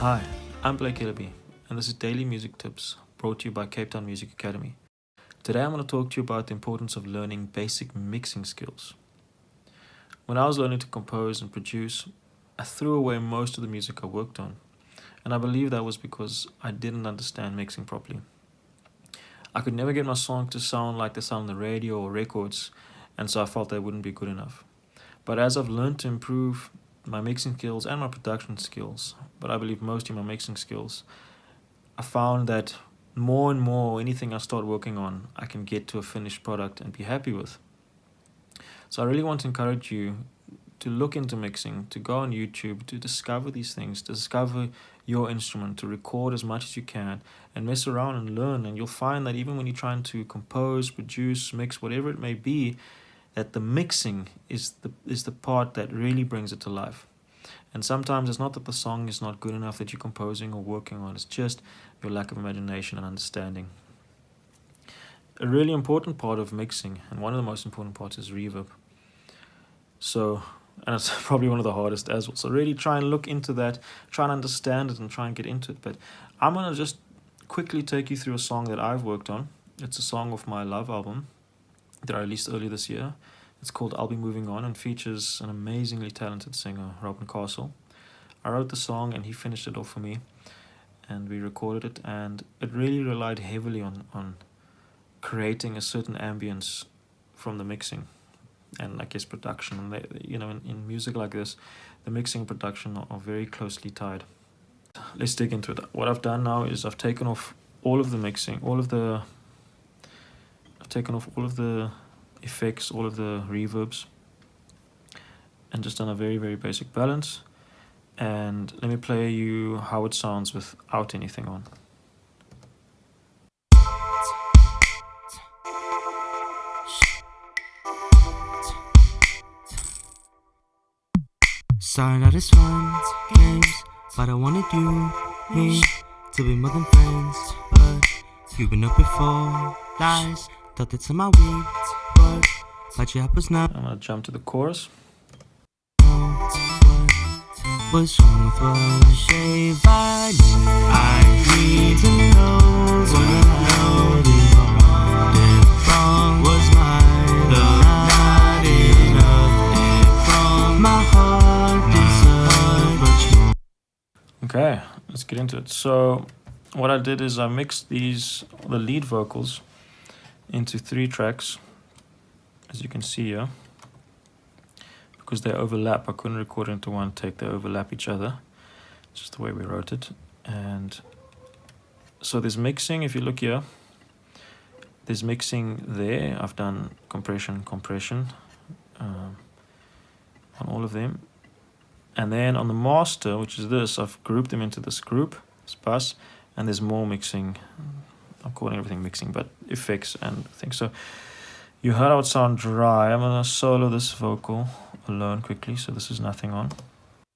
Hi, I'm Hellaby, and this is Daily Music Tips brought to you by Cape Town Music Academy. Today I'm going to talk to you about the importance of learning basic mixing skills. When I was learning to compose and produce, I threw away most of the music I worked on, and I believe that was because I didn't understand mixing properly. I could never get my song to sound like they sound on the radio or records, and so I felt they wouldn't be good enough. But as I've learned to improve my mixing skills and my production skills, but I believe mostly my mixing skills, I found that more and more anything I start working on, I can get to a finished product and be happy with. So I really want to encourage you to look into mixing, to go on YouTube, to discover these things, to discover your instrument, to record as much as you can and mess around and learn. And you'll find that even when you're trying to compose, produce, mix, whatever it may be, that the mixing is the part that really brings it to life. And sometimes it's not that the song is not good enough that you're composing or working on, it's just your lack of imagination and understanding. A really important part of mixing, and one of the most important parts, is reverb. So, and it's probably one of the hardest as well. So really try and look into that, try and understand it and try and get into it. But I'm going to just quickly take you through a song that I've worked on. It's a song off my Love album that I released earlier this year. It's called I'll Be Moving On and features an amazingly talented singer, Robin Castle. I wrote the song and he finished it off for me, and we recorded it, and it really relied heavily on creating a certain ambience from the mixing and I guess production. And in music like this, the mixing and production are very closely tied. Let's dig into it. What I've done now is I've taken off all of the mixing, I've taken off all of the effects, all of the reverbs, and just done a very, very basic balance. And let me play you how it sounds without anything on. Sorry, not as fun games, but I wanted you, me, to be more than friends. But you've been up before, lies, thought that some my weak work, but your help was not. I'm gonna jump to the chorus. What's wrong with what I need to know what I know if wrong was mine, not enough if wrong. My heart deserves much more. Okay, let's get into it. So what I did is I mixed the lead vocals into 3 tracks, as you can see here. Because they overlap, I couldn't record it into one take, they overlap each other. It's just the way we wrote it. And so there's mixing, if you look here, there's mixing there. I've done compression on all of them. And then on the master, which is this, I've grouped them into this group, this bus, and there's more mixing. I'm calling everything mixing, but effects and things. So you heard how it sound dry. I'm gonna solo this vocal alone quickly, so this is nothing on.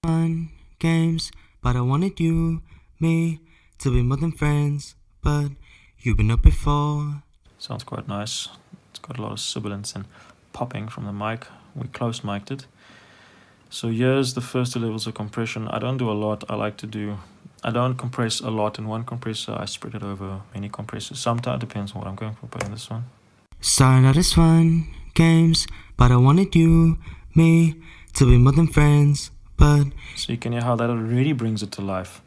Fun games, but I wanted you, me, to be more than friends. But you've been up before. Sounds quite nice. It's got a lot of sibilance and popping from the mic. We close mic'd it. So here's the first 2 levels of compression. I don't do a lot. I don't compress a lot in one compressor. I spread it over many compressors. Sometimes it depends on what I'm going for, but in this one. Sorry, not as fun games, but I wanted you, me, to be more than friends. But so you can hear how that already brings it to life.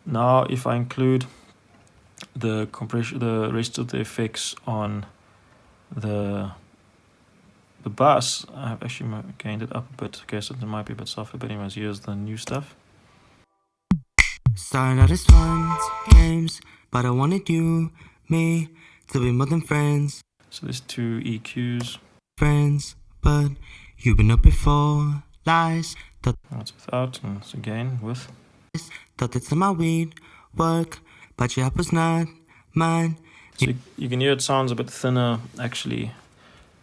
Now if I include the compression, the rest of the effects on the bass, I've actually gained it up a bit. Okay, so it might be a bit softer, but anyways, here's the new stuff. sorry, not as fun games, but I wanted you, me, to be more than friends. So there's 2 EQs. Friends, but you've been up before. Lies, That's without, and it's again with. thought that some my weed work, but your help was not mine. So you can hear it sounds a bit thinner, actually.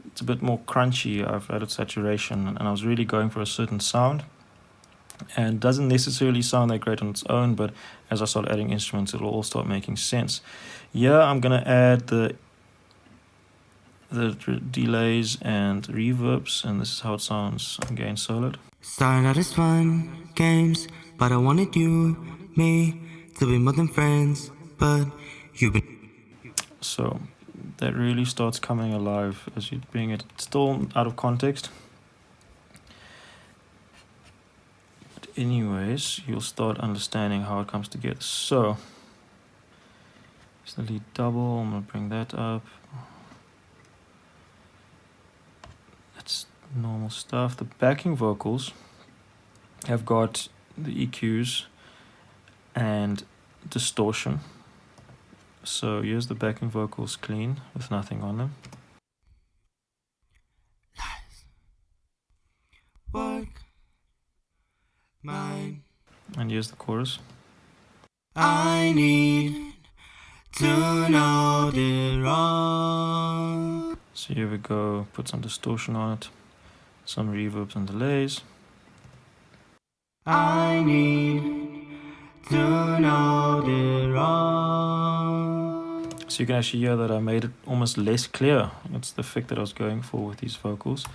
It's a bit more crunchy. I've added saturation, and I was really going for a certain sound. And doesn't necessarily sound that great on its own, but as I start adding instruments, it'll all start making sense. Yeah, I'm gonna add the delays and reverbs, and this is how it sounds again soloed. Sorry, not as fun games, but I wanted you, me, to be more than friends. But you've been. So that really starts coming alive as you bring it. It's still out of context. But anyways, you'll start understanding how it comes together. So it's the lead double. I'm gonna bring that up. That's normal stuff. The backing vocals have got the EQs and distortion. So here's the backing vocals clean with nothing on them. Work mine. And here's the chorus. I need to know the wrong. So here we go, put some distortion on it, some reverbs and delays. I need to know the wrong. So you can actually hear that I made it almost less clear. That's the effect that I was going for with these vocals.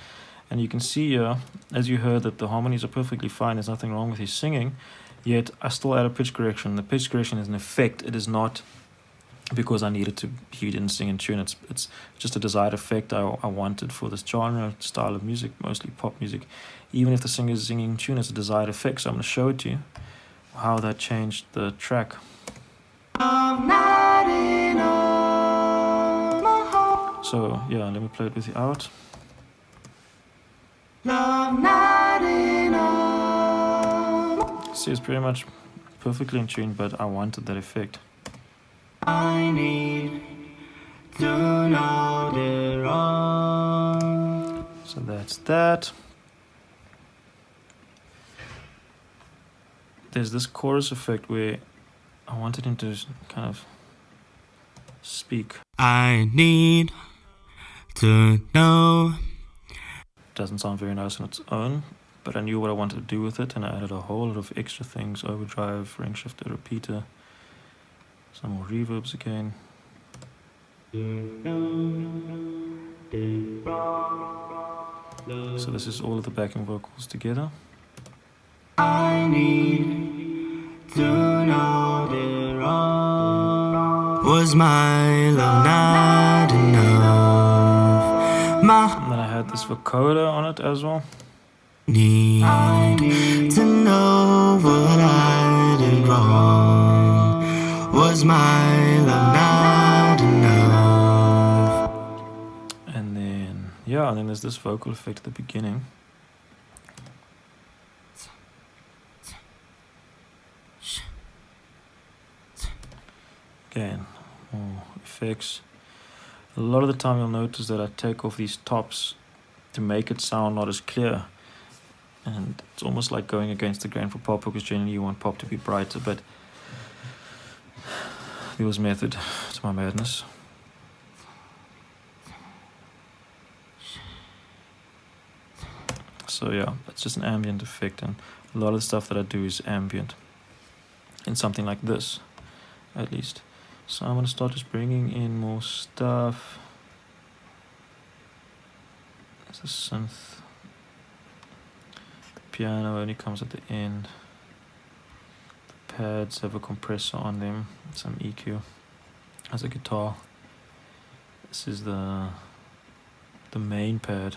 And you can see here, as you heard, that the harmonies are perfectly fine. There's nothing wrong with his singing. Yet I still add a pitch correction. The pitch correction is an effect. It is not because I needed to, he didn't sing in tune. It's just a desired effect I wanted for this genre, style of music, mostly pop music. Even if the singer is singing in tune, it's a desired effect. So I'm going to show it to you, how that changed the track. So yeah, let me play it with you out. See, it's pretty much perfectly in tune, but I wanted that effect. I need to know the wrong. So that's that. There's this chorus effect where I wanted him to kind of speak. I need to know. Doesn't sound very nice on its own, but I knew what I wanted to do with it, and I added a whole lot of extra things: overdrive, ring shifter, repeater, some more reverbs again. So this is all of the backing vocals together. I need to know the wrong. Was my love not enough? And then I had this vocoder on it as well. Need to know what I did wrong. Was my love not enough? And then, yeah, and then there's this vocal effect at the beginning. Again, more effects. A lot of the time you'll notice that I take off these tops to make it sound not as clear. And it's almost like going against the grain for pop, because generally you want pop to be brighter, but there was method to my madness. So yeah, it's just an ambient effect, and a lot of the stuff that I do is ambient in something like this, at least. So I'm going to start just bringing in more stuff. There's a synth. The piano only comes at the end. The pads have a compressor on them, some EQ. As a guitar. This is the main pad.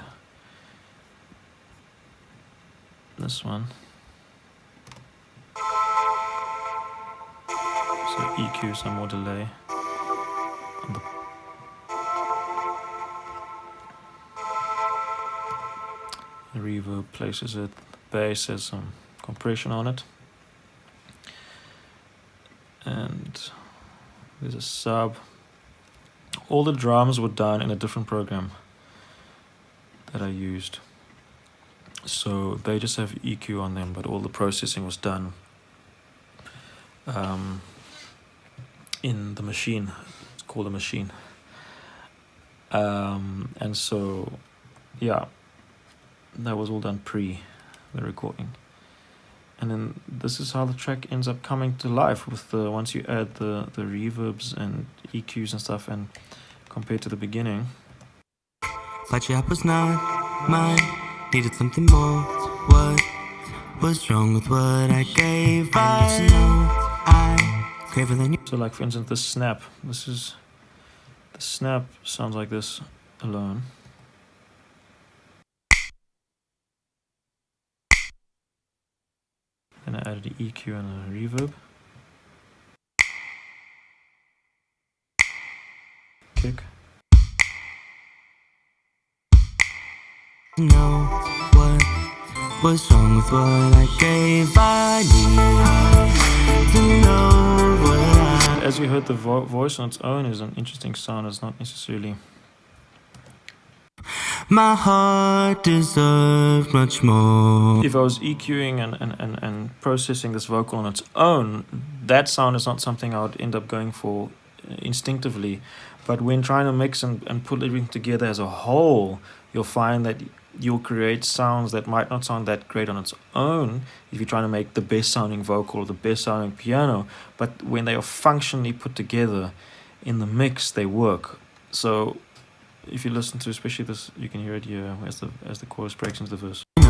This one. So EQ, some more delay. On the reverb places it. The bass has some compression on it. And there's a sub. All the drums were done in a different program that I used. So they just have EQ on them, but all the processing was done in the machine. It's called a machine. And so, yeah, that was all done pre the recording. And then this is how the track ends up coming to life with the, once you add the reverbs and EQs and stuff, and compared to the beginning. But your app was not mine. Needed something more. What What's wrong with what I gave? I know I crave it than you. So like for instance, this snap. The snap sounds like this alone. Then I added the EQ and a reverb. Kick. Know what's wrong with what I gave? I need to know what I. As you heard, the voice on its own is an interesting sound. It's not necessarily. My heart deserved much more. If I was EQing and processing this vocal on its own, that sound is not something I would end up going for instinctively. But when trying to mix and put everything together as a whole, you'll find that you'll create sounds that might not sound that great on its own if you're trying to make the best sounding vocal or the best sounding piano. But when they are functionally put together in the mix, they work. So if you listen to especially this, you can hear it here as the chorus breaks into the verse. Now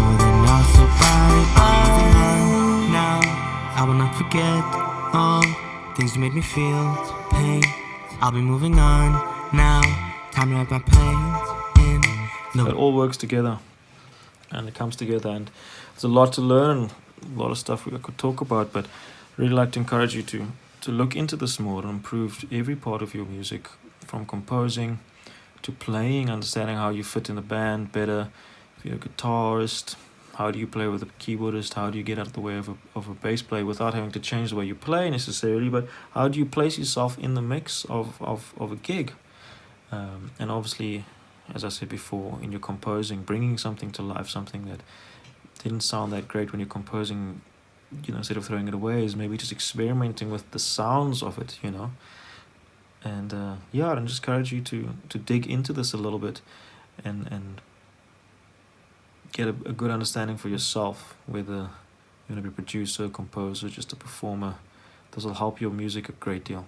I will not forget all things you made me feel pain. I'll be moving on now. Time to write my pain in. So it all works together, and it comes together, and there's a lot to learn, a lot of stuff we could talk about. But I'd really like to encourage you to look into this more and improve every part of your music, from composing to playing, understanding how you fit in the band better. If you're a guitarist, how do you play with a keyboardist? How do you get out of the way of a bass player without having to change the way you play necessarily? But how do you place yourself in the mix of a gig? And obviously, as I said before, in your composing, bringing something to life, something that didn't sound that great when you're composing, instead of throwing it away, is maybe just experimenting with the sounds of it, And I'd just encourage you to dig into this a little bit and get a good understanding for yourself, whether you want to be a producer, composer, just a performer. This will help your music a great deal.